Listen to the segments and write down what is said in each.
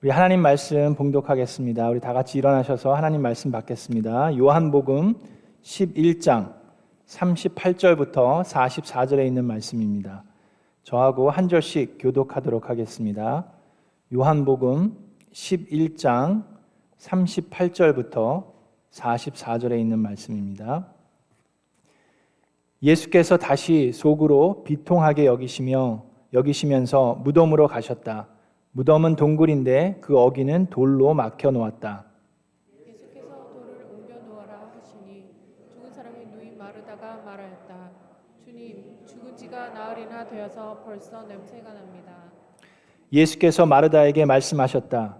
우리 하나님 말씀 봉독하겠습니다. 우리 다 같이 일어나셔서 하나님 말씀 받겠습니다. 요한복음 11장 38절부터 44절에 있는 말씀입니다. 저하고 한 절씩 교독하도록 하겠습니다. 요한복음 11장 38절부터 44절에 있는 말씀입니다. 예수께서 다시 속으로 비통하게 여기시면서 무덤으로 가셨다. 무덤은 동굴인데 그 어귀는 돌로 막혀 놓았다. 예수께서 돌을 옮겨 놓아라 하시니 죽은 사람이 누이 마르다가 말하였다. 주님, 죽은 지가 나흘이나 되어서 벌써 냄새가 납니다. 예수께서 마르다에게 말씀하셨다.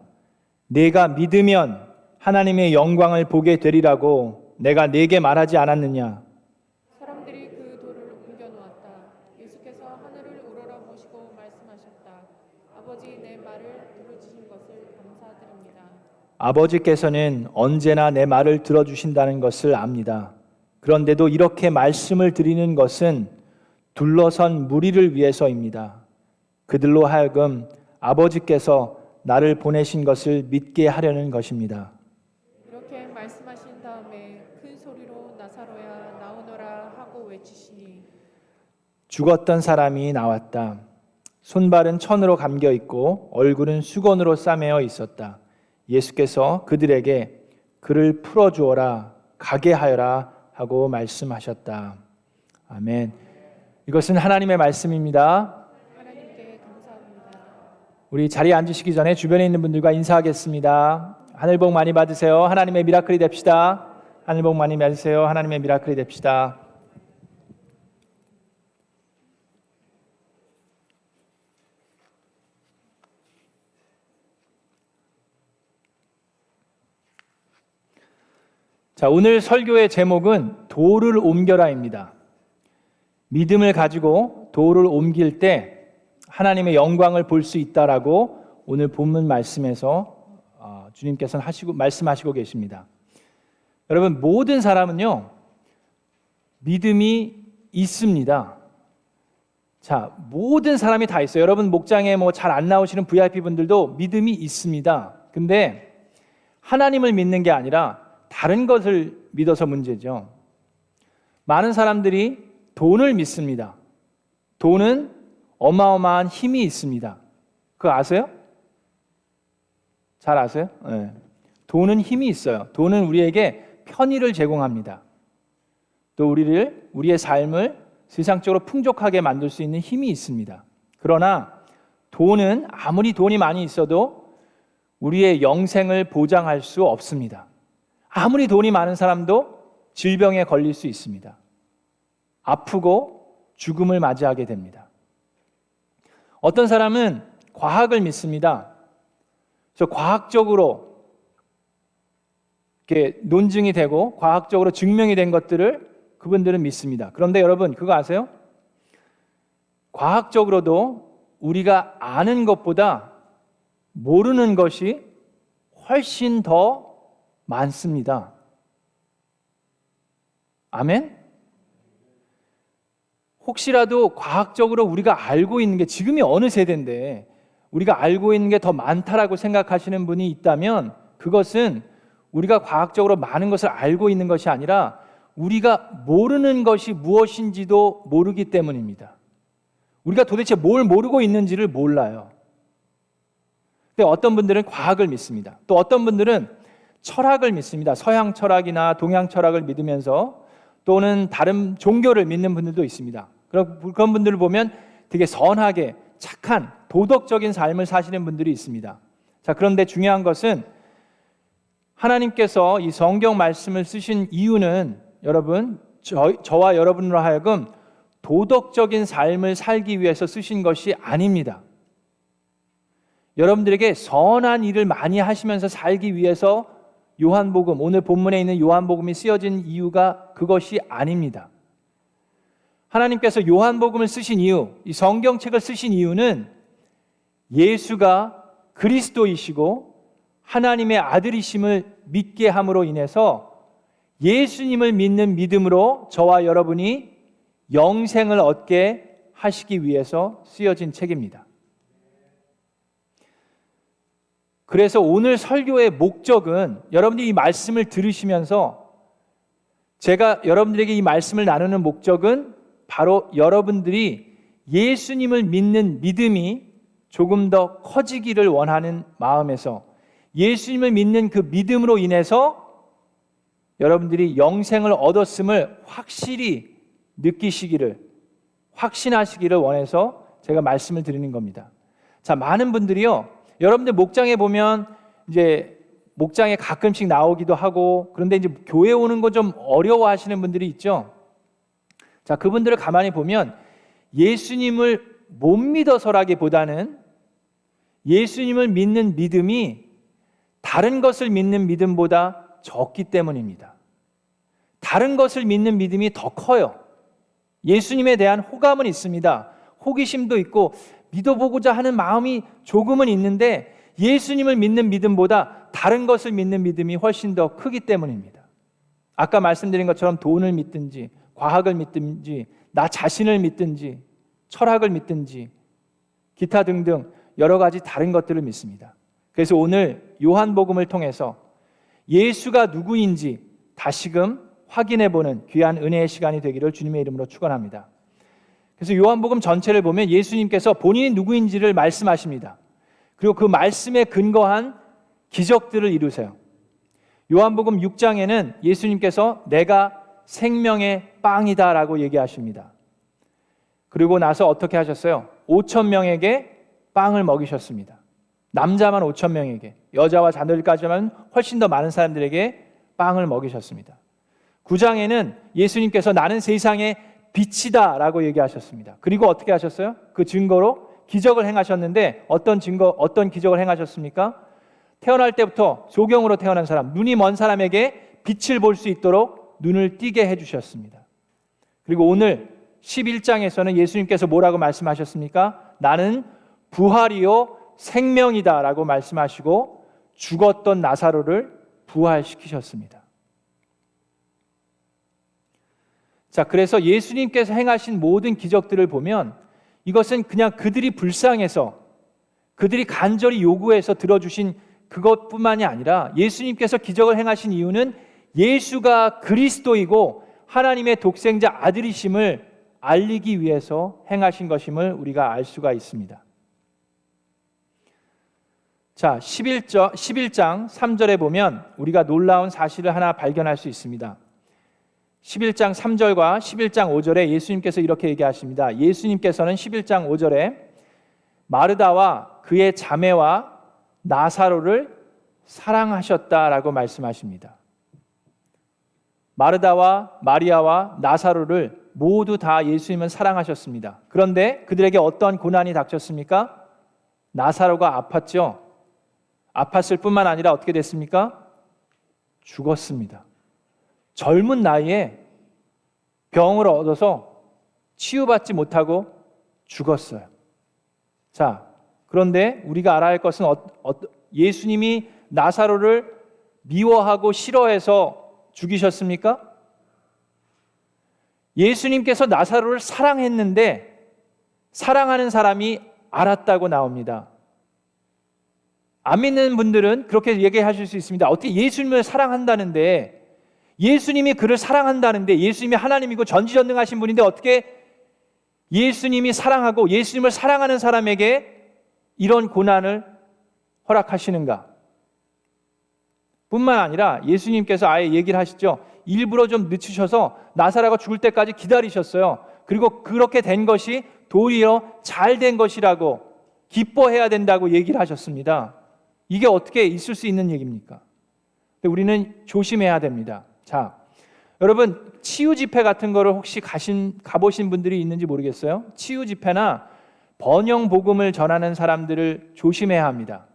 네가 믿으면 하나님의 영광을 보게 되리라고 내가 네게 말하지 않았느냐? 사람들이 그 돌을 옮겨 놓았다. 예수께서 하늘을 우러러보시고 말씀하셨다. 아버지, 내 말을 들어주신 것을 감사드립니다. 아버지께서는 언제나 내 말을 들어주신다는 것을 압니다. 그런데도 이렇게 말씀을 드리는 것은 둘러선 무리를 위해서입니다. 그들로 하여금 아버지께서 나를 보내신 것을 믿게 하려는 것입니다. 이렇게 말씀하신 다음에 큰 소리로 나사로야 나오너라 하고 외치시니 죽었던 사람이 나왔다. 손발은 천으로 감겨 있고 얼굴은 수건으로 싸매어 있었다. 예수께서 그들에게 그를 풀어주어라, 가게 하여라 하고 말씀하셨다. 아멘. 이것은 하나님의 말씀입니다. 하나님께 감사합니다. 우리 자리에 앉으시기 전에 주변에 있는 분들과 인사하겠습니다. 하늘 복 많이 받으세요. 하나님의 미라클이 됩시다. 하늘 복 많이 받으세요. 하나님의 미라클이 됩시다. 자, 오늘 설교의 제목은 돌을 옮겨라입니다. 믿음을 가지고 돌을 옮길 때 하나님의 영광을 볼 수 있다라고 오늘 본문 말씀에서 주님께서는 말씀하시고 계십니다. 여러분, 모든 사람은요, 믿음이 있습니다. 자, 모든 사람이 다 있어요. 여러분, 목장에 잘 안 나오시는 VIP 분들도 믿음이 있습니다. 근데 하나님을 믿는 게 아니라 다른 것을 믿어서 문제죠. 많은 사람들이 돈을 믿습니다. 돈은 어마어마한 힘이 있습니다. 그거 아세요? 잘 아세요? 네. 돈은 힘이 있어요. 돈은 우리에게 편의를 제공합니다. 또 우리의 삶을 세상적으로 풍족하게 만들 수 있는 힘이 있습니다. 그러나 돈은 아무리 돈이 많이 있어도 우리의 영생을 보장할 수 없습니다. 아무리 돈이 많은 사람도 질병에 걸릴 수 있습니다. 아프고 죽음을 맞이하게 됩니다. 어떤 사람은 과학을 믿습니다. 그래서 과학적으로 이렇게 논증이 되고 과학적으로 증명이 된 것들을 그분들은 믿습니다. 그런데 여러분, 그거 아세요? 과학적으로도 우리가 아는 것보다 모르는 것이 훨씬 더 많습니다. 아멘? 혹시라도 과학적으로 우리가 알고 있는 게 지금이 어느 세대인데 우리가 알고 있는 게 더 많다라고 생각하시는 분이 있다면 그것은 우리가 과학적으로 많은 것을 알고 있는 것이 아니라 우리가 모르는 것이 무엇인지도 모르기 때문입니다. 우리가 도대체 뭘 모르고 있는지를 몰라요. 근데 어떤 분들은 과학을 믿습니다. 또 어떤 분들은 철학을 믿습니다. 서양 철학이나 동양 철학을 믿으면서 또는 다른 종교를 믿는 분들도 있습니다. 그런 분들을 보면 되게 선하게 착한 도덕적인 삶을 사시는 분들이 있습니다. 자, 그런데 중요한 것은 하나님께서 이 성경 말씀을 쓰신 이유는 여러분, 저와 여러분으로 하여금 도덕적인 삶을 살기 위해서 쓰신 것이 아닙니다. 여러분들에게 선한 일을 많이 하시면서 살기 위해서 요한복음, 오늘 본문에 있는 요한복음이 쓰여진 이유가 그것이 아닙니다. 하나님께서 요한복음을 쓰신 이유, 이 성경책을 쓰신 이유는 예수가 그리스도이시고 하나님의 아들이심을 믿게 함으로 인해서 예수님을 믿는 믿음으로 저와 여러분이 영생을 얻게 하시기 위해서 쓰여진 책입니다. 그래서 오늘 설교의 목적은 여러분들이 이 말씀을 들으시면서 제가 여러분들에게 이 말씀을 나누는 목적은 바로 여러분들이 예수님을 믿는 믿음이 조금 더 커지기를 원하는 마음에서 예수님을 믿는 그 믿음으로 인해서 여러분들이 영생을 얻었음을 확실히 느끼시기를, 확신하시기를 원해서 제가 말씀을 드리는 겁니다. 자, 많은 분들이요, 여러분들 목장에 보면 이제 목장에 가끔씩 나오기도 하고, 그런데 이제 교회 오는 거 좀 어려워하시는 분들이 있죠. 자, 그분들을 가만히 보면 예수님을 못 믿어서라기보다는 예수님을 믿는 믿음이 다른 것을 믿는 믿음보다 적기 때문입니다. 다른 것을 믿는 믿음이 더 커요. 예수님에 대한 호감은 있습니다. 호기심도 있고 믿어보고자 하는 마음이 조금은 있는데 예수님을 믿는 믿음보다 다른 것을 믿는 믿음이 훨씬 더 크기 때문입니다. 아까 말씀드린 것처럼 돈을 믿든지 과학을 믿든지 나 자신을 믿든지 철학을 믿든지 기타 등등 여러 가지 다른 것들을 믿습니다. 그래서 오늘 요한복음을 통해서 예수가 누구인지 다시금 확인해보는 귀한 은혜의 시간이 되기를 주님의 이름으로 축원합니다. 그래서 요한복음 전체를 보면 예수님께서 본인이 누구인지를 말씀하십니다. 그리고 그 말씀에 근거한 기적들을 이루세요. 요한복음 6장에는 예수님께서 내가 생명의 빵이다 라고 얘기하십니다. 그리고 나서 어떻게 하셨어요? 5,000명에게 빵을 먹이셨습니다. 남자만 5,000명에게, 여자와 자녀들까지만 훨씬 더 많은 사람들에게 빵을 먹이셨습니다. 9장에는 예수님께서 나는 세상의 빛이다 라고 얘기하셨습니다. 그리고 어떻게 하셨어요? 그 증거로 기적을 행하셨는데 어떤 기적을 행하셨습니까? 태어날 때부터 소경으로 태어난 사람, 눈이 먼 사람에게 빛을 볼 수 있도록 눈을 띄게 해주셨습니다. 그리고 오늘 11장에서는 예수님께서 뭐라고 말씀하셨습니까? 나는 부활이요 생명이다 라고 말씀하시고 죽었던 나사로를 부활시키셨습니다. 자, 그래서 예수님께서 행하신 모든 기적들을 보면 이것은 그냥 그들이 불쌍해서 그들이 간절히 요구해서 들어주신 그것뿐만이 아니라 예수님께서 기적을 행하신 이유는 예수가 그리스도이고 하나님의 독생자 아들이심을 알리기 위해서 행하신 것임을 우리가 알 수가 있습니다. 자, 11장 3절에 보면 우리가 놀라운 사실을 하나 발견할 수 있습니다. 11장 3절과 11장 5절에 예수님께서 이렇게 얘기하십니다. 예수님께서는 11장 5절에 마르다와 그의 자매와 나사로를 사랑하셨다라고 말씀하십니다. 마르다와 마리아와 나사로를 모두 다 예수님은 사랑하셨습니다. 그런데 그들에게 어떠한 고난이 닥쳤습니까? 나사로가 아팠죠. 아팠을 뿐만 아니라 어떻게 됐습니까? 죽었습니다. 젊은 나이에 병을 얻어서 치유받지 못하고 죽었어요. 자, 그런데 우리가 알아야 할 것은 예수님이 나사로를 미워하고 싫어해서 죽이셨습니까? 예수님께서 나사로를 사랑했는데 사랑하는 사람이 알았다고 나옵니다. 안 믿는 분들은 그렇게 얘기하실 수 있습니다. 어떻게 예수님을 사랑한다는데, 예수님이 그를 사랑한다는데, 예수님이 하나님이고 전지전능하신 분인데 어떻게 예수님이 사랑하고 예수님을 사랑하는 사람에게 이런 고난을 허락하시는가? 뿐만 아니라 예수님께서 아예 얘기를 하시죠. 일부러 좀 늦추셔서 나사로가 죽을 때까지 기다리셨어요. 그리고 그렇게 된 것이 도리어 잘 된 것이라고 기뻐해야 된다고 얘기를 하셨습니다. 이게 어떻게 있을 수 있는 얘기입니까? 근데 우리는 조심해야 됩니다. 자, 여러분 치유 집회 같은 거를 혹시 가보신 분들이 있는지 모르겠어요. 치유 집회나 번영 복음을 전하는 사람들을 조심해야 합니다.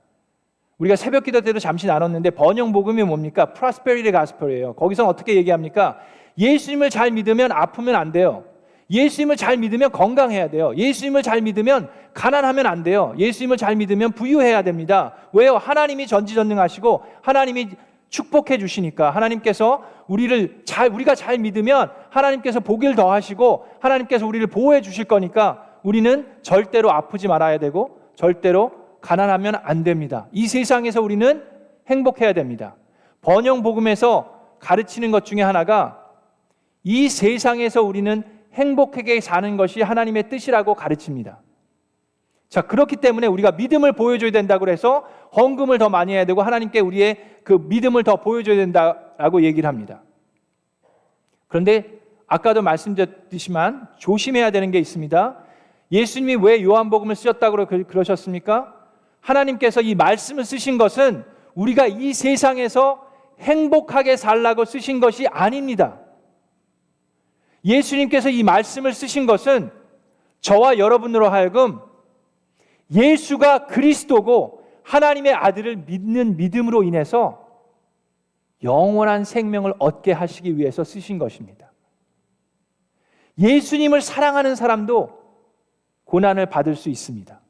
우리가 새벽 기도 때도 잠시 나눴는데 번영 복음이 뭡니까? 프로스페리티 가스펠이에요. 거기서 어떻게 얘기합니까? 예수님을 잘 믿으면 아프면 안 돼요. 예수님을 잘 믿으면 건강해야 돼요. 예수님을 잘 믿으면 가난하면 안 돼요. 예수님을 잘 믿으면 부유해야 됩니다. 왜요? 하나님이 전지전능하시고 하나님이 축복해 주시니까. 하나님께서 우리가 잘 믿으면 하나님께서 복을 더하시고 하나님께서 우리를 보호해 주실 거니까 우리는 절대로 아프지 말아야 되고 절대로 가난하면 안 됩니다. 이 세상에서 우리는 행복해야 됩니다. 번영복음에서 가르치는 것 중에 하나가 이 세상에서 우리는 행복하게 사는 것이 하나님의 뜻이라고 가르칩니다. 자, 그렇기 때문에 우리가 믿음을 보여줘야 된다고 해서 헌금을 더 많이 해야 되고 하나님께 우리의 그 믿음을 더 보여줘야 된다라고 얘기를 합니다. 그런데 아까도 말씀드렸지만 조심해야 되는 게 있습니다. 예수님이 왜 요한복음을 쓰셨다고 그러셨습니까? 하나님께서 이 말씀을 쓰신 것은 우리가 이 세상에서 행복하게 살라고 쓰신 것이 아닙니다. 예수님께서 이 말씀을 쓰신 것은 저와 여러분으로 하여금 예수가 그리스도고 하나님의 아들을 믿는 믿음으로 인해서 영원한 생명을 얻게 하시기 위해서 쓰신 것입니다. 예수님을 사랑하는 사람도 고난을 받을 수 있습니다.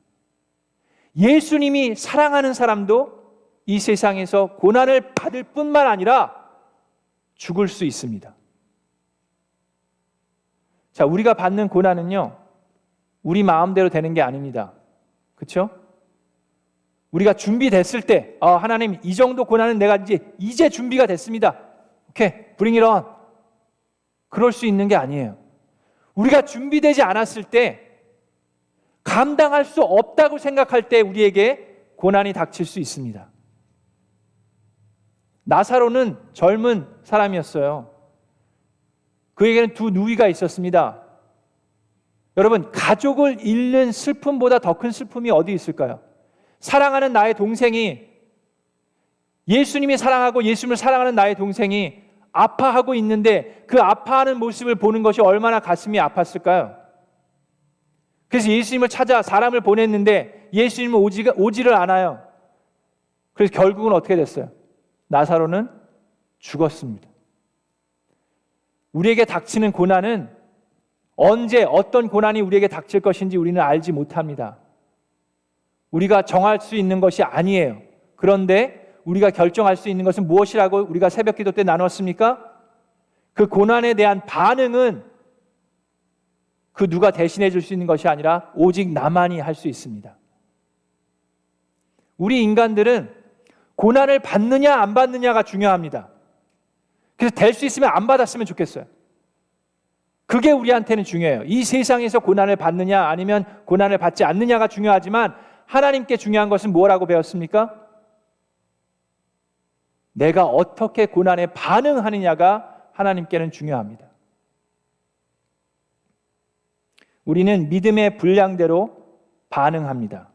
예수님이 사랑하는 사람도 이 세상에서 고난을 받을 뿐만 아니라 죽을 수 있습니다. 자, 우리가 받는 고난은요, 우리 마음대로 되는 게 아닙니다. 그렇죠? 우리가 준비됐을 때 하나님 이 정도 고난은 내가 이제 준비가 됐습니다. 오케이, bring it on. 그럴 수 있는 게 아니에요. 우리가 준비되지 않았을 때 감당할 수 없다고 생각할 때 우리에게 고난이 닥칠 수 있습니다. 나사로는 젊은 사람이었어요. 그에게는 두 누이가 있었습니다. 여러분, 가족을 잃는 슬픔보다 더 큰 슬픔이 어디 있을까요? 사랑하는 나의 동생이, 예수님이 사랑하고 예수님을 사랑하는 나의 동생이 아파하고 있는데 그 아파하는 모습을 보는 것이 얼마나 가슴이 아팠을까요? 그래서 예수님을 찾아 사람을 보냈는데 예수님은 오지를 않아요. 그래서 결국은 어떻게 됐어요? 나사로는 죽었습니다. 우리에게 닥치는 고난은 언제 어떤 고난이 우리에게 닥칠 것인지 우리는 알지 못합니다. 우리가 정할 수 있는 것이 아니에요. 그런데 우리가 결정할 수 있는 것은 무엇이라고 우리가 새벽기도 때 나눴습니까? 그 고난에 대한 반응은 그 누가 대신해 줄 수 있는 것이 아니라 오직 나만이 할 수 있습니다. 우리 인간들은 고난을 받느냐 안 받느냐가 중요합니다. 그래서 될 수 있으면 안 받았으면 좋겠어요. 그게 우리한테는 중요해요. 이 세상에서 고난을 받느냐 아니면 고난을 받지 않느냐가 중요하지만 하나님께 중요한 것은 뭐라고 배웠습니까? 내가 어떻게 고난에 반응하느냐가 하나님께는 중요합니다. 우리는 믿음의 분량대로 반응합니다.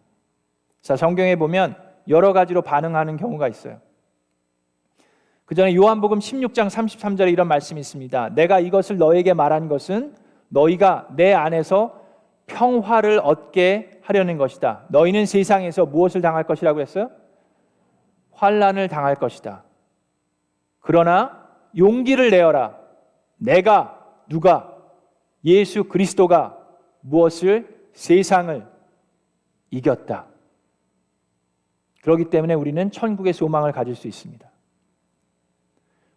자, 성경에 보면 여러 가지로 반응하는 경우가 있어요. 그 전에 요한복음 16장 33절에 이런 말씀이 있습니다. 내가 이것을 너에게 말한 것은 너희가 내 안에서 평화를 얻게 하려는 것이다. 너희는 세상에서 무엇을 당할 것이라고 했어요? 환난을 당할 것이다. 그러나 용기를 내어라. 내가 누가 예수 그리스도가 무엇을 세상을 이겼다. 그렇기 때문에 우리는 천국의 소망을 가질 수 있습니다.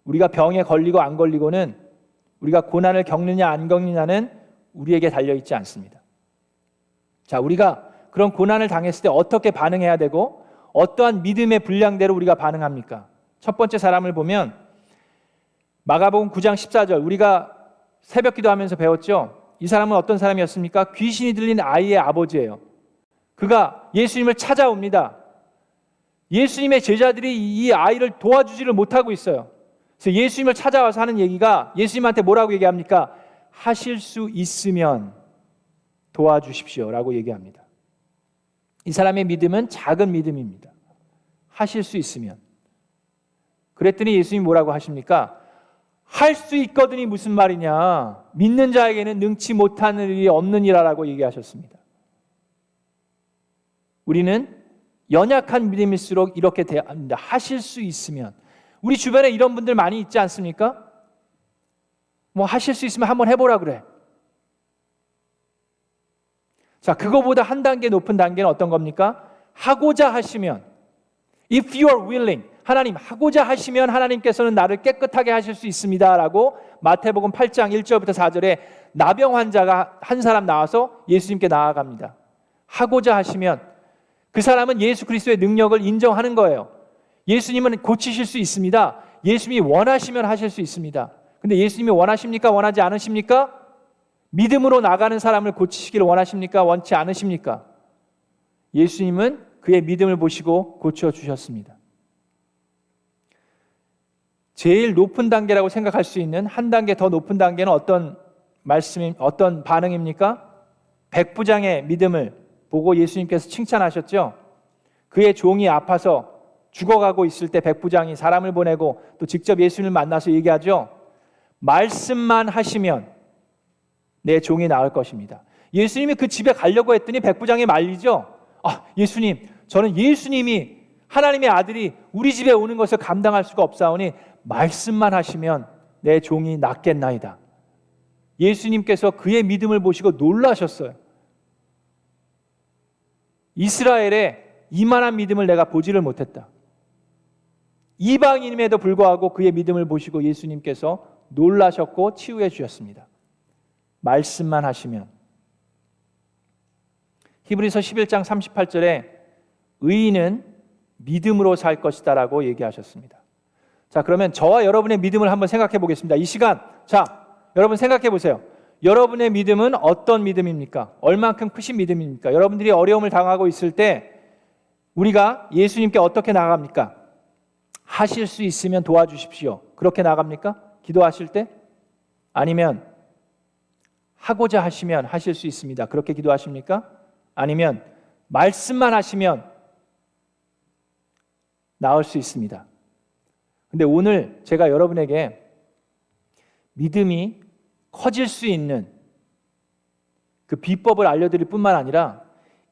우리가 병에 걸리고 안 걸리고는 우리가 고난을 겪느냐 안 겪느냐는 우리에게 달려있지 않습니다. 자, 우리가 그런 고난을 당했을 때 어떻게 반응해야 되고 어떠한 믿음의 분량대로 우리가 반응합니까? 첫 번째 사람을 보면 마가복음 9장 14절 우리가 새벽 기도하면서 배웠죠. 이 사람은 어떤 사람이었습니까? 귀신이 들린 아이의 아버지예요. 그가 예수님을 찾아옵니다. 예수님의 제자들이 이 아이를 도와주지를 못하고 있어요. 그래서 예수님을 찾아와서 하는 얘기가 예수님한테 뭐라고 얘기합니까? 하실 수 있으면 도와주십시오 라고 얘기합니다. 이 사람의 믿음은 작은 믿음입니다. 하실 수 있으면. 그랬더니 예수님이 뭐라고 하십니까? 할 수 있거든이 무슨 말이냐? 믿는 자에게는 능치 못하는 일이 없느니라라고 얘기하셨습니다. 우리는 연약한 믿음일수록 이렇게 대합니다. 하실 수 있으면. 우리 주변에 이런 분들 많이 있지 않습니까? 뭐 하실 수 있으면 한번 해보라 그래. 자, 그거보다 한 단계 높은 단계는 어떤 겁니까? 하고자 하시면, if you are willing, 하나님 하고자 하시면 하나님께서는 나를 깨끗하게 하실 수 있습니다 라고 마태복음 8장 1절부터 4절에 나병 환자가 한 사람 나와서 예수님께 나아갑니다. 하고자 하시면, 그 사람은 예수 그리스도의 능력을 인정하는 거예요. 예수님은 고치실 수 있습니다. 예수님이 원하시면 하실 수 있습니다. 근데 예수님이 원하십니까? 원하지 않으십니까? 믿음으로 나가는 사람을 고치시기를 원하십니까? 원치 않으십니까? 예수님은 그의 믿음을 보시고 고쳐주셨습니다. 제일 높은 단계라고 생각할 수 있는 한 단계 더 높은 단계는 어떤 반응입니까? 백부장의 믿음을 보고 예수님께서 칭찬하셨죠. 그의 종이 아파서 죽어가고 있을 때 백부장이 사람을 보내고 또 직접 예수님을 만나서 얘기하죠. 말씀만 하시면 내 종이 나을 것입니다. 예수님이 그 집에 가려고 했더니 백부장이 말리죠. 예수님, 저는 예수님이 하나님의 아들이 우리 집에 오는 것을 감당할 수가 없사오니 말씀만 하시면 내 종이 낫겠나이다. 예수님께서 그의 믿음을 보시고 놀라셨어요. 이스라엘에 이만한 믿음을 내가 보지를 못했다. 이방인임에도 불구하고 그의 믿음을 보시고 예수님께서 놀라셨고 치유해 주셨습니다. 말씀만 하시면. 히브리서 11장 38절에 의인은 믿음으로 살 것이다 라고 얘기하셨습니다. 자, 그러면 저와 여러분의 믿음을 한번 생각해 보겠습니다. 이 시간, 여러분 생각해 보세요. 여러분의 믿음은 어떤 믿음입니까? 얼만큼 크신 믿음입니까? 여러분들이 어려움을 당하고 있을 때 우리가 예수님께 어떻게 나아갑니까? 하실 수 있으면 도와주십시오. 그렇게 나갑니까? 기도하실 때? 아니면 하고자 하시면 하실 수 있습니다. 그렇게 기도하십니까? 아니면 말씀만 하시면 나을 수 있습니다. 근데 오늘 제가 여러분에게 믿음이 커질 수 있는 그 비법을 알려드릴 뿐만 아니라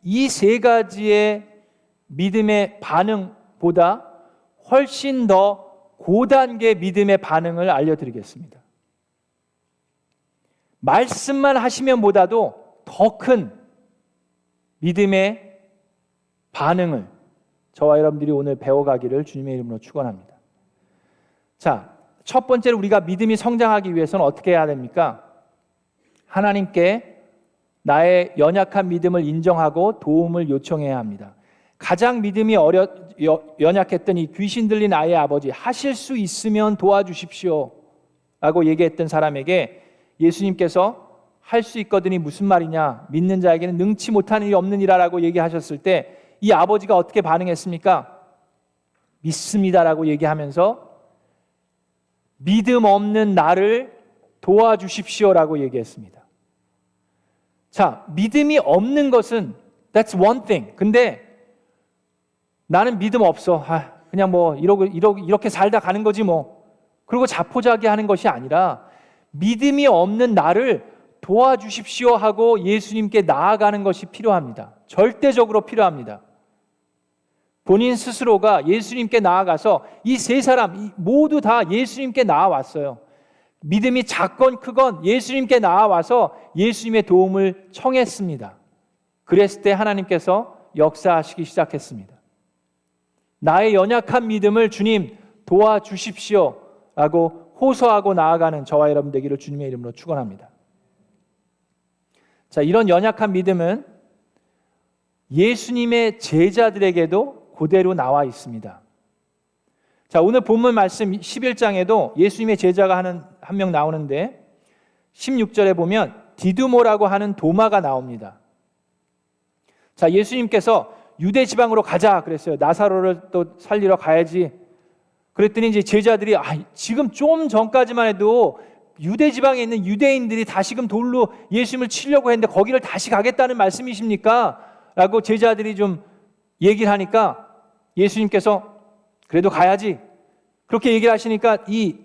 이 세 가지의 믿음의 반응보다 훨씬 더 고단계 믿음의 반응을 알려드리겠습니다. 말씀만 하시면 보다도 더 큰 믿음의 반응을 저와 여러분들이 오늘 배워가기를 주님의 이름으로 축원합니다. 자, 첫 번째로 우리가 믿음이 성장하기 위해서는 어떻게 해야 됩니까? 하나님께 나의 연약한 믿음을 인정하고 도움을 요청해야 합니다. 가장 믿음이 연약했던 이 귀신 들린 아이의 아버지, 하실 수 있으면 도와주십시오 라고 얘기했던 사람에게 예수님께서 할 수 있거든이 무슨 말이냐, 믿는 자에게는 능치 못한 일이 없느니라 라고 얘기하셨을 때 이 아버지가 어떻게 반응했습니까? 믿습니다라고 얘기하면서 믿음 없는 나를 도와주십시오라고 얘기했습니다. 자, 믿음이 없는 것은 that's one thing. 근데 나는 믿음 없어. 그냥 뭐 이렇게 살다 가는 거지 뭐. 그리고 자포자기하는 것이 아니라 믿음이 없는 나를 도와주십시오 하고 예수님께 나아가는 것이 필요합니다. 절대적으로 필요합니다. 본인 스스로가 예수님께 나아가서 이 세 사람 모두 다 예수님께 나아왔어요. 믿음이 작건 크건 예수님께 나아와서 예수님의 도움을 청했습니다. 그랬을 때 하나님께서 역사하시기 시작했습니다. 나의 연약한 믿음을 주님 도와주십시오 라고 호소하고 나아가는 저와 여러분 되기를 주님의 이름으로 축원합니다. 자, 이런 연약한 믿음은 예수님의 제자들에게도 그대로 나와 있습니다. 자, 오늘 본문 말씀 11장에도 예수님의 제자가 한 명 나오는데 16절에 보면 디두모라고 하는 도마가 나옵니다. 자, 예수님께서 유대 지방으로 가자 그랬어요. 나사로를 또 살리러 가야지. 그랬더니 이제 제자들이 지금 좀 전까지만 해도 유대 지방에 있는 유대인들이 다시금 돌로 예수님을 치려고 했는데 거기를 다시 가겠다는 말씀이십니까? 라고 제자들이 좀 얘기를 하니까 예수님께서 그래도 가야지. 그렇게 얘기를 하시니까 이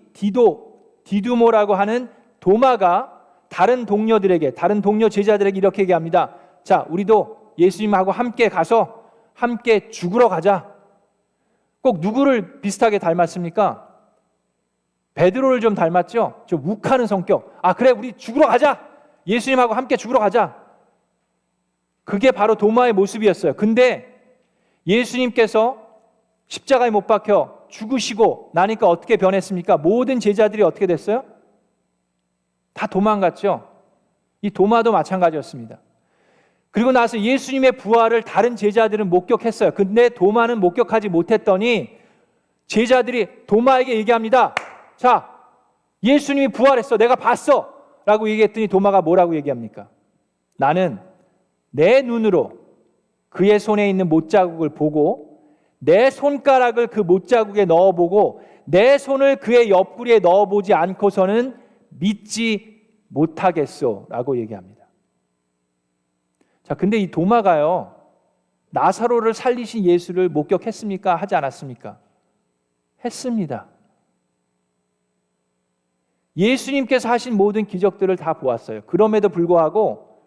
디두모라고 하는 도마가 다른 동료 제자들에게 이렇게 얘기합니다. 자, 우리도 예수님하고 함께 가서 함께 죽으러 가자. 꼭 누구를 비슷하게 닮았습니까? 베드로를 좀 닮았죠? 좀 욱하는 성격. 그래, 우리 죽으러 가자. 예수님하고 함께 죽으러 가자. 그게 바로 도마의 모습이었어요. 근데 예수님께서 십자가에 못 박혀 죽으시고 나니까 어떻게 변했습니까? 모든 제자들이 어떻게 됐어요? 다 도망갔죠. 이 도마도 마찬가지였습니다. 그리고 나서 예수님의 부활을 다른 제자들은 목격했어요. 근데 도마는 목격하지 못했더니 제자들이 도마에게 얘기합니다. 자, 예수님이 부활했어. 내가 봤어. 라고 얘기했더니 도마가 뭐라고 얘기합니까? 나는 내 눈으로 그의 손에 있는 못자국을 보고 내 손가락을 그 못자국에 넣어보고 내 손을 그의 옆구리에 넣어보지 않고서는 믿지 못하겠소 라고 얘기합니다. 자, 근데 이 도마가요, 나사로를 살리신 예수를 목격했습니까? 하지 않았습니까? 했습니다. 예수님께서 하신 모든 기적들을 다 보았어요. 그럼에도 불구하고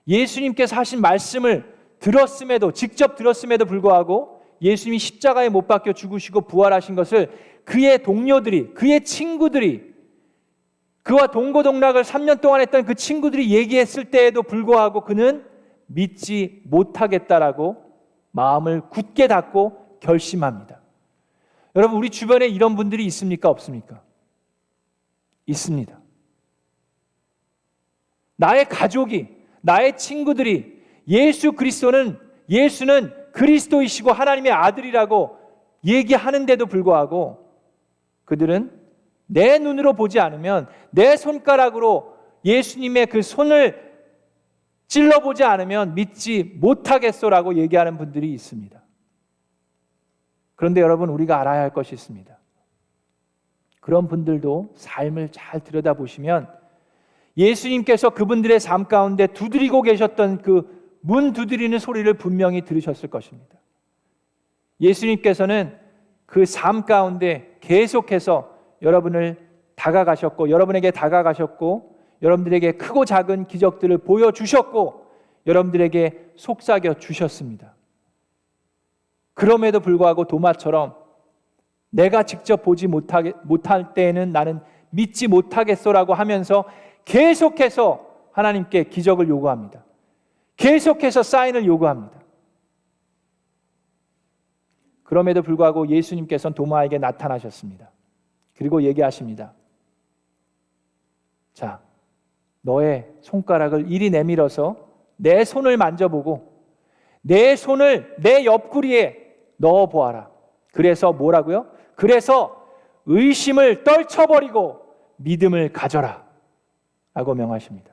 예수님께서 하신 말씀을 들었음에도, 직접 들었음에도 불구하고 예수님이 십자가에 못 박혀 죽으시고 부활하신 것을 그의 동료들이, 그의 친구들이, 그와 동고동락을 3년 동안 했던 그 친구들이 얘기했을 때에도 불구하고 그는 믿지 못하겠다라고 마음을 굳게 닫고 결심합니다. 여러분, 우리 주변에 이런 분들이 있습니까? 없습니까? 있습니다. 나의 가족이, 나의 친구들이 예수는 그리스도이시고 하나님의 아들이라고 얘기하는데도 불구하고 그들은 내 눈으로 보지 않으면, 내 손가락으로 예수님의 그 손을 찔러보지 않으면 믿지 못하겠소라고 얘기하는 분들이 있습니다. 그런데 여러분, 우리가 알아야 할 것이 있습니다. 그런 분들도 삶을 잘 들여다보시면 예수님께서 그분들의 삶 가운데 두드리고 계셨던 그 문 두드리는 소리를 분명히 들으셨을 것입니다. 예수님께서는 그 삶 가운데 계속해서 여러분을 다가가셨고, 여러분에게 다가가셨고, 여러분들에게 크고 작은 기적들을 보여주셨고, 여러분들에게 속삭여 주셨습니다. 그럼에도 불구하고 도마처럼 내가 직접 보지 못할 때에는 나는 믿지 못하겠소라고 하면서 계속해서 하나님께 기적을 요구합니다. 계속해서 사인을 요구합니다. 그럼에도 불구하고 예수님께서는 도마에게 나타나셨습니다. 그리고 얘기하십니다. 자, 너의 손가락을 이리 내밀어서 내 손을 만져보고 내 손을 내 옆구리에 넣어보아라. 그래서 뭐라고요? 그래서 의심을 떨쳐버리고 믿음을 가져라 라고 명하십니다.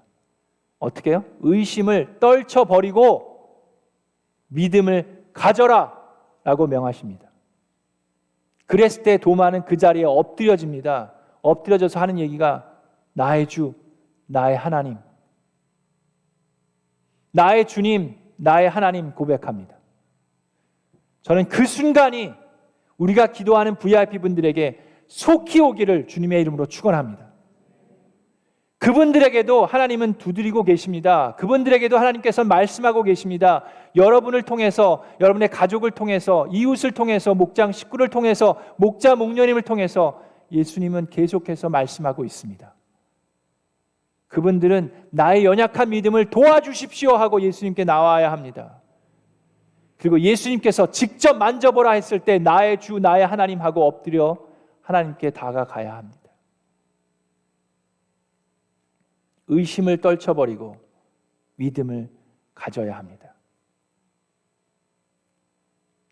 어떻게 해요? 의심을 떨쳐버리고 믿음을 가져라 라고 명하십니다. 그랬을 때 도마는 그 자리에 엎드려집니다. 엎드려져서 하는 얘기가 나의 주, 나의 하나님, 나의 주님, 나의 하나님 고백합니다. 저는 그 순간이 우리가 기도하는 VIP분들에게 속히 오기를 주님의 이름으로 축원합니다. 그분들에게도 하나님은 두드리고 계십니다. 그분들에게도 하나님께서 말씀하고 계십니다. 여러분을 통해서, 여러분의 가족을 통해서, 이웃을 통해서, 목장 식구를 통해서, 목자 목녀님을 통해서 예수님은 계속해서 말씀하고 있습니다. 그분들은 나의 연약한 믿음을 도와주십시오 하고 예수님께 나와야 합니다. 그리고 예수님께서 직접 만져보라 했을 때 나의 주, 나의 하나님 하고 엎드려 하나님께 다가가야 합니다. 의심을 떨쳐버리고 믿음을 가져야 합니다.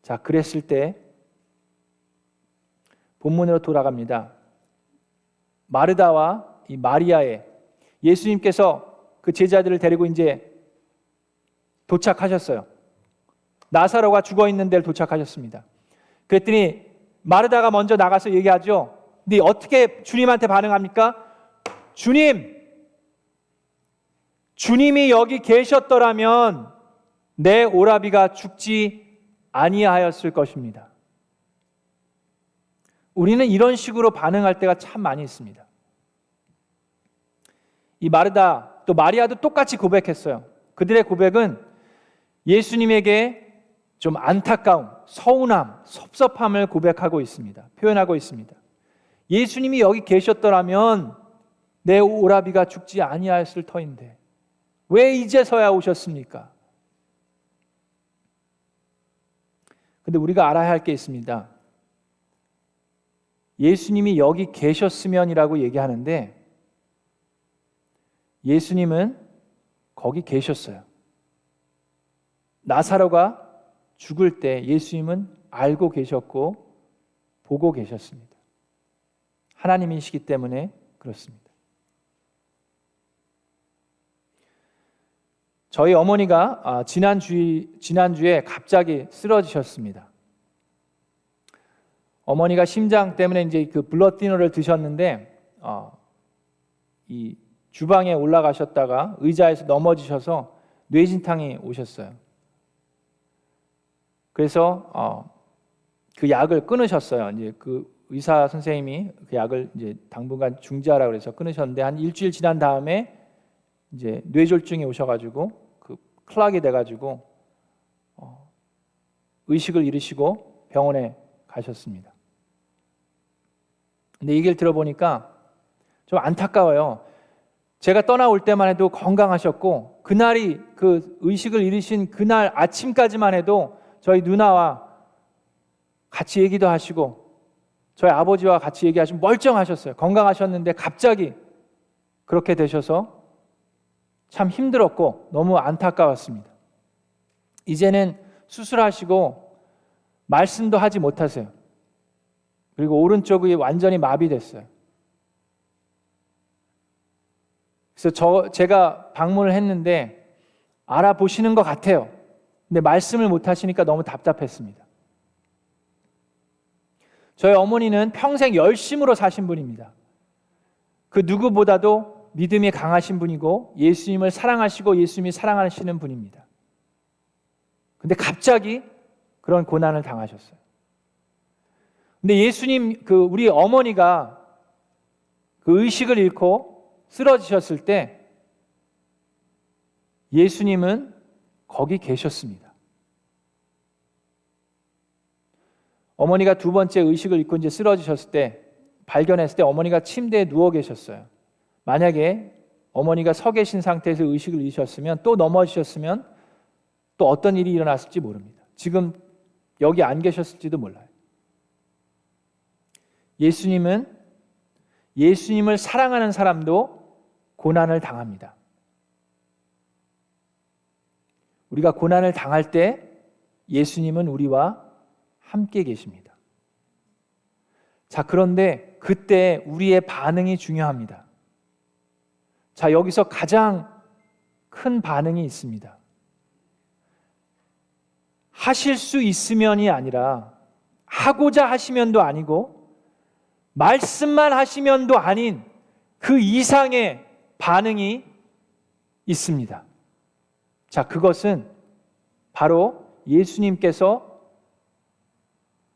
자, 그랬을 때 본문으로 돌아갑니다. 마르다와 이 마리아의, 예수님께서 그 제자들을 데리고 이제 도착하셨어요. 나사로가 죽어 있는 데를 도착하셨습니다. 그랬더니 마르다가 먼저 나가서 얘기하죠. 근데 어떻게 주님한테 반응합니까? 주님이 여기 계셨더라면 내 오라비가 죽지 아니하였을 것입니다. 우리는 이런 식으로 반응할 때가 참 많이 있습니다. 이 마르다 또 마리아도 똑같이 고백했어요. 그들의 고백은 예수님에게 좀 안타까움, 서운함, 섭섭함을 고백하고 있습니다. 표현하고 있습니다. 예수님이 여기 계셨더라면 내 오라비가 죽지 아니하였을 터인데 왜 이제서야 오셨습니까? 근데 우리가 알아야 할 게 있습니다. 예수님이 여기 계셨으면이라고 얘기하는데 예수님은 거기 계셨어요. 나사로가 죽을 때 예수님은 알고 계셨고 보고 계셨습니다. 하나님이시기 때문에 그렇습니다. 저희 어머니가 지난주에 갑자기 쓰러지셨습니다. 어머니가 심장 때문에 이제 그 블러디너를 드셨는데 이 주방에 올라가셨다가 의자에서 넘어지셔서 뇌진탕이 오셨어요. 그래서 그 약을 끊으셨어요. 이제 그 의사 선생님이 그 약을 이제 당분간 중지하라고 그래서 끊으셨는데 한 일주일 지난 다음에 이제 뇌졸중이 오셔가지고 그 클락이 돼가지고 의식을 잃으시고 병원에 가셨습니다. 근데 얘기를 들어보니까 좀 안타까워요. 제가 떠나올 때만 해도 건강하셨고 그날이 그 의식을 잃으신 그날 아침까지만 해도 저희 누나와 같이 얘기도 하시고 저희 아버지와 같이 얘기하시면 멀쩡하셨어요. 건강하셨는데 갑자기 그렇게 되셔서 참 힘들었고 너무 안타까웠습니다. 이제는 수술하시고 말씀도 하지 못하세요. 그리고 오른쪽이 완전히 마비됐어요. 그래서 제가 방문을 했는데 알아보시는 것 같아요. 근데 말씀을 못 하시니까 너무 답답했습니다. 저희 어머니는 평생 열심으로 사신 분입니다. 그 누구보다도 믿음이 강하신 분이고 예수님을 사랑하시고 예수님이 사랑하시는 분입니다. 근데 갑자기 그런 고난을 당하셨어요. 근데 예수님, 우리 어머니가 그 의식을 잃고 쓰러지셨을 때 예수님은 거기 계셨습니다. 어머니가 두 번째 의식을 잃고 이제 쓰러지셨을 때 발견했을 때 어머니가 침대에 누워 계셨어요. 만약에 어머니가 서 계신 상태에서 의식을 잃으셨으면 또 넘어지셨으면 또 어떤 일이 일어났을지 모릅니다. 지금 여기 안 계셨을지도 몰라요. 예수님은 예수님을 사랑하는 사람도 고난을 당합니다. 우리가 고난을 당할 때 예수님은 우리와 함께 계십니다. 자, 그런데 그때 우리의 반응이 중요합니다. 자, 여기서 가장 큰 반응이 있습니다. 하실 수 있으면이 아니라 하고자 하시면도 아니고 말씀만 하시면도 아닌 그 이상의 반응이 있습니다. 자, 그것은 바로 예수님께서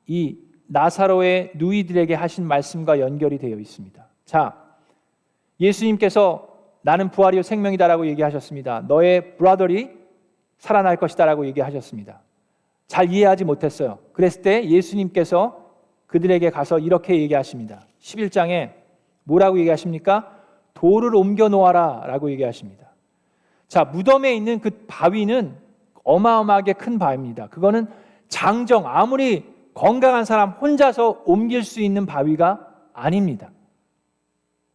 이 나사로의 누이들에게 하신 말씀과 연결이 되어 있습니다. 자, 예수님께서 나는 부활이요 생명이다라고 얘기하셨습니다. 너의 브라더리 살아날 것이다라고 얘기하셨습니다. 잘 이해하지 못했어요. 그랬을 때 예수님께서 그들에게 가서 이렇게 얘기하십니다. 11장에 뭐라고 얘기하십니까? 돌을 옮겨 놓아라 라고 얘기하십니다. 자, 무덤에 있는 그 바위는 어마어마하게 큰 바위입니다. 그거는 장정, 아무리 건강한 사람 혼자서 옮길 수 있는 바위가 아닙니다.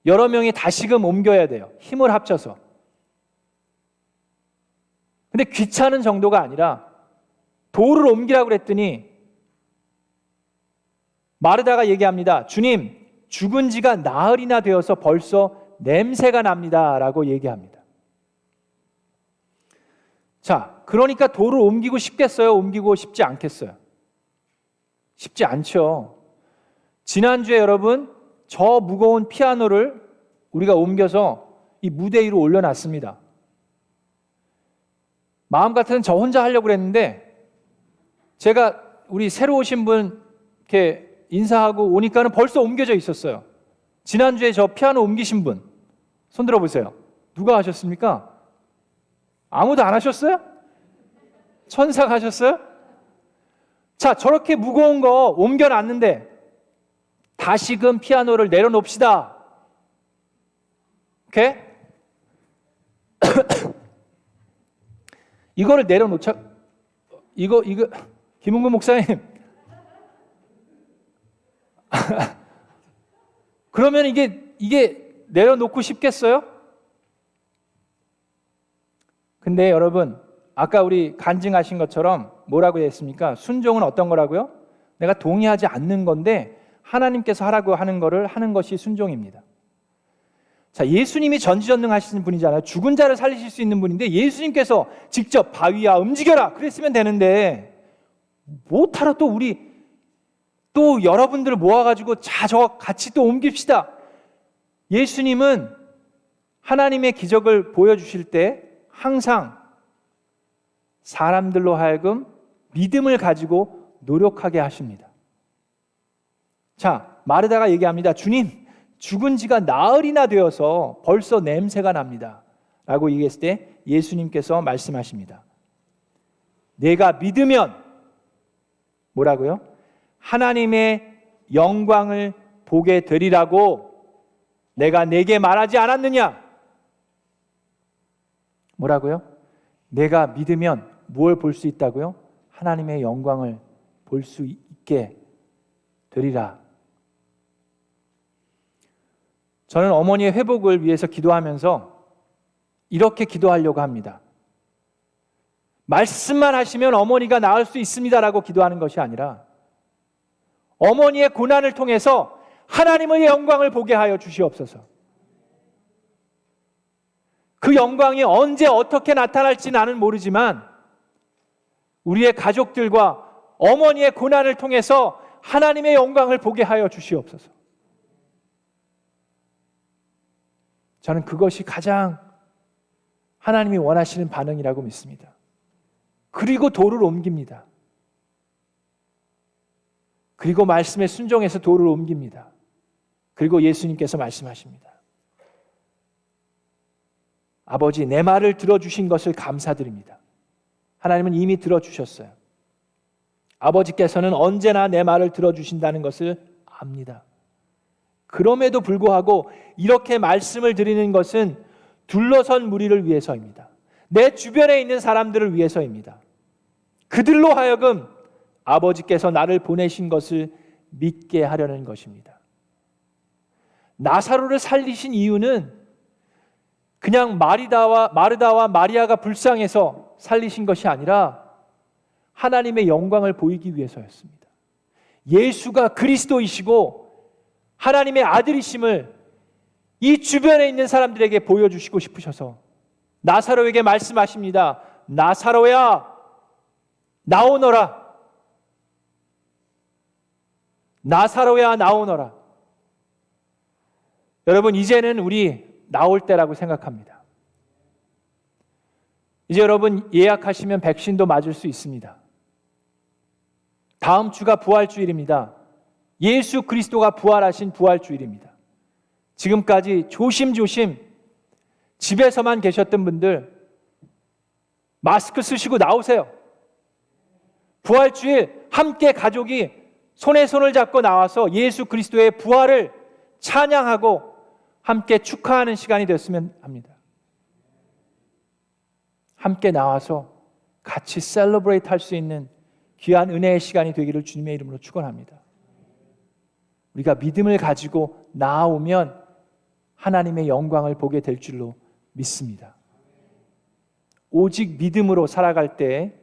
여러 명이 다시금 옮겨야 돼요. 힘을 합쳐서. 근데 귀찮은 정도가 아니라 돌을 옮기라고 그랬더니 마르다가 얘기합니다. 주님, 죽은 지가 나흘이나 되어서 벌써 냄새가 납니다 라고 얘기합니다. 자, 그러니까 돌을 옮기고 싶겠어요? 옮기고 싶지 않겠어요? 쉽지 않죠. 지난주에 여러분 저 무거운 피아노를 우리가 옮겨서 이 무대 위로 올려놨습니다. 마음 같아서는 저 혼자 하려고 그랬는데 제가 우리 새로 오신 분 이렇게 인사하고 오니까는 벌써 옮겨져 있었어요. 지난주에 저 피아노 옮기신 분 손 들어보세요. 누가 하셨습니까? 아무도 안 하셨어요? 천사가 하셨어요? 자, 저렇게 무거운 거 옮겨놨는데 다시금 피아노를 내려놓읍시다. 오케이? 이거를 내려놓자. 이거 김웅근 목사님. 그러면 이게 내려놓고 싶겠어요? 근데 여러분, 아까 우리 간증하신 것처럼 뭐라고 했습니까? 순종은 어떤 거라고요? 내가 동의하지 않는 건데 하나님께서 하라고 하는 거를 하는 것이 순종입니다. 자, 예수님이 전지전능하신 분이잖아요. 죽은 자를 살리실 수 있는 분인데 예수님께서 직접 바위야 움직여라 그랬으면 되는데 못하러 또 여러분들을 모아가지고 자, 저 같이 또 옮깁시다. 예수님은 하나님의 기적을 보여주실 때 항상 사람들로 하여금 믿음을 가지고 노력하게 하십니다. 자, 마르다가 얘기합니다. 주님, 죽은 지가 나흘이나 되어서 벌써 냄새가 납니다. 라고 얘기했을 때 예수님께서 말씀하십니다. 내가 믿으면 뭐라고요? 하나님의 영광을 보게 되리라고 내가 내게 말하지 않았느냐? 뭐라고요? 내가 믿으면 무엇을 볼 수 있다고요? 하나님의 영광을 볼 수 있게 되리라. 저는 어머니의 회복을 위해서 기도하면서 이렇게 기도하려고 합니다. 말씀만 하시면 어머니가 나을 수 있습니다라고 기도하는 것이 아니라 어머니의 고난을 통해서 하나님의 영광을 보게 하여 주시옵소서. 그 영광이 언제 어떻게 나타날지 나는 모르지만 우리의 가족들과 어머니의 고난을 통해서 하나님의 영광을 보게 하여 주시옵소서. 저는 그것이 가장 하나님이 원하시는 반응이라고 믿습니다. 그리고 돌을 옮깁니다. 그리고 말씀에 순종해서 돌을 옮깁니다. 그리고 예수님께서 말씀하십니다. 아버지, 내 말을 들어주신 것을 감사드립니다. 하나님은 이미 들어주셨어요. 아버지께서는 언제나 내 말을 들어주신다는 것을 압니다. 그럼에도 불구하고 이렇게 말씀을 드리는 것은 둘러선 무리를 위해서입니다. 내 주변에 있는 사람들을 위해서입니다. 그들로 하여금 아버지께서 나를 보내신 것을 믿게 하려는 것입니다. 나사로를 살리신 이유는 그냥 마르다와 마리아가 불쌍해서 살리신 것이 아니라 하나님의 영광을 보이기 위해서였습니다. 예수가 그리스도이시고 하나님의 아들이심을 이 주변에 있는 사람들에게 보여주시고 싶으셔서 나사로에게 말씀하십니다. 나사로야, 나오너라. 나사로야, 나오너라. 여러분, 이제는 우리 나올 때라고 생각합니다. 이제 여러분 예약하시면 백신도 맞을 수 있습니다. 다음 주가 부활주일입니다. 예수 그리스도가 부활하신 부활주일입니다. 지금까지 조심조심 집에서만 계셨던 분들 마스크 쓰시고 나오세요. 부활주일 함께 가족이 손에 손을 잡고 나와서 예수 그리스도의 부활을 찬양하고 함께 축하하는 시간이 됐으면 합니다. 함께 나와서 같이 셀러브레이트 할 수 있는 귀한 은혜의 시간이 되기를 주님의 이름으로 축원합니다. 우리가 믿음을 가지고 나아오면 하나님의 영광을 보게 될 줄로 믿습니다. 오직 믿음으로 살아갈 때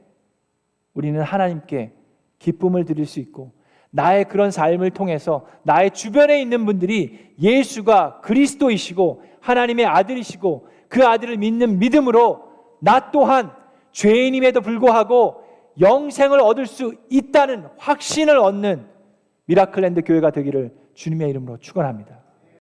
우리는 하나님께 기쁨을 드릴 수 있고 나의 그런 삶을 통해서 나의 주변에 있는 분들이 예수가 그리스도이시고 하나님의 아들이시고 그 아들을 믿는 믿음으로 나 또한 죄인임에도 불구하고 영생을 얻을 수 있다는 확신을 얻는 미라클랜드 교회가 되기를 주님의 이름으로 축원합니다.